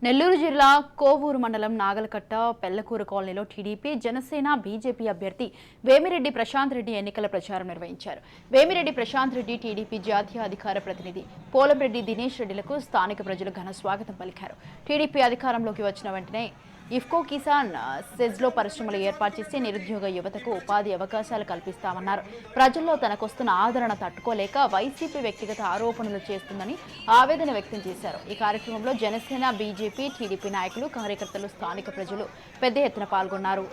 నెల్లూరు జిల్లా కోవూరు మండలం నాగలకట్ట పెళ్లకూరు కాలనీలో టీడీపీ జనసేన బీజేపీ అభ్యర్థి వేమిరెడ్డి ప్రశాంత్ రెడ్డి ఎన్నికల ప్రచారం నిర్వహించారు. వేమిరెడ్డి ప్రశాంత్ రెడ్డి టీడీపీ జాతీయ అధికార ప్రతినిధి పోలంరెడ్డి దినేష్ రెడ్డిలకు స్థానిక ప్రజలు ఘన స్వాగతం పలికారు. టీడీపీ అధికారంలోకి వచ్చిన వెంటనే ఇఫ్కో కిసాన్ సెజ్లో పరిశ్రమలు ఏర్పాటు చేసి నిరుద్యోగ యువతకు ఉపాధి అవకాశాలు కల్పిస్తామన్నారు. ప్రజల్లో తనకొస్తున్న ఆదరణ తట్టుకోలేక వైసీపీ వ్యక్తిగత ఆరోపణలు చేస్తుందని ఆవేదన వ్యక్తం చేశారు. ఈ కార్యక్రమంలో జనసేన బీజేపీ టీడీపీ నాయకులు కార్యకర్తలు స్థానిక ప్రజలు పెద్ద ఎత్తున పాల్గొన్నారు.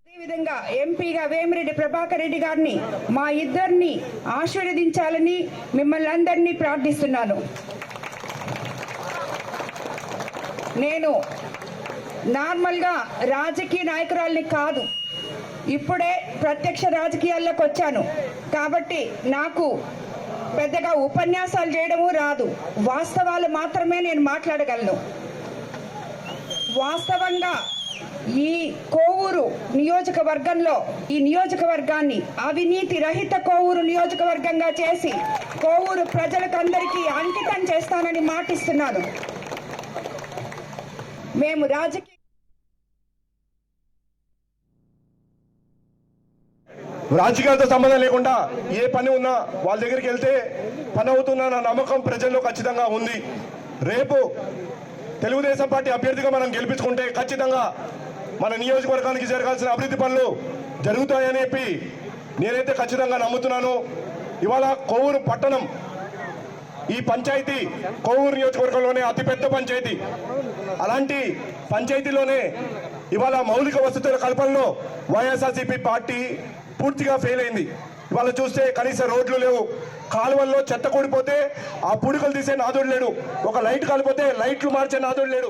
అదేవిధంగా ఎంపీగా వేమిరెడ్డి ప్రభాకర్ రెడ్డి గారిని మా ఇద్దరిని ఆశీర్వదించాలని మిమ్మల్ని అందరినీ ప్రార్థిస్తున్నాను. నేను నార్మల్గా రాజకీయ నాయకురాల్ని కాదు, ఇప్పుడే ప్రత్యక్ష రాజకీయాల్లోకి వచ్చాను కాబట్టి నాకు పెద్దగా ఉపన్యాసాలు చేయడము రాదు. వాస్తవాలు మాత్రమే నేను మాట్లాడగలను. వాస్తవంగా ఈ కోవూరు నియోజకవర్గంలో ఈ నియోజకవర్గాన్ని అవినీతి రహిత కోవూరు నియోజకవర్గంగా చేసి కోవూరు ప్రజలకందరికీ అంకితం చేస్తానని మాటిస్తున్నాను. మేము రాజకీయాలతో సంబంధం లేకుండా ఏ పని ఉన్నా వాళ్ళ దగ్గరికి వెళ్తే పని అవుతుందన్న నమ్మకం ప్రజల్లో ఖచ్చితంగా ఉంది. రేపు తెలుగుదేశం పార్టీ అభ్యర్థిగా మనం గెలిపించుకుంటే ఖచ్చితంగా మన నియోజకవర్గానికి జరగాల్సిన అభివృద్ధి పనులు జరుగుతాయని చెప్పి నేనైతే ఖచ్చితంగా నమ్ముతున్నాను. ఇవాళ కోవూరు పట్టణం ఈ పంచాయతీ కోవూరు నియోజకవర్గంలోనే అతిపెద్ద పంచాయతీ. అలాంటి పంచాయతీలోనే ఇవాళ మౌలిక వసతుల కల్పనలో వైఎస్ఆర్సీపీ పార్టీ పూర్తిగా ఫెయిల్ అయింది. ఇవాళ చూస్తే కనీస రోడ్లు లేవు, కాలువల్లో చెత్త కూడిపోతే ఆ పుడుకలు తీసే నాదుడు లేడు, ఒక లైట్ కాలిపోతే లైట్లు మార్చే నాదుడు లేడు.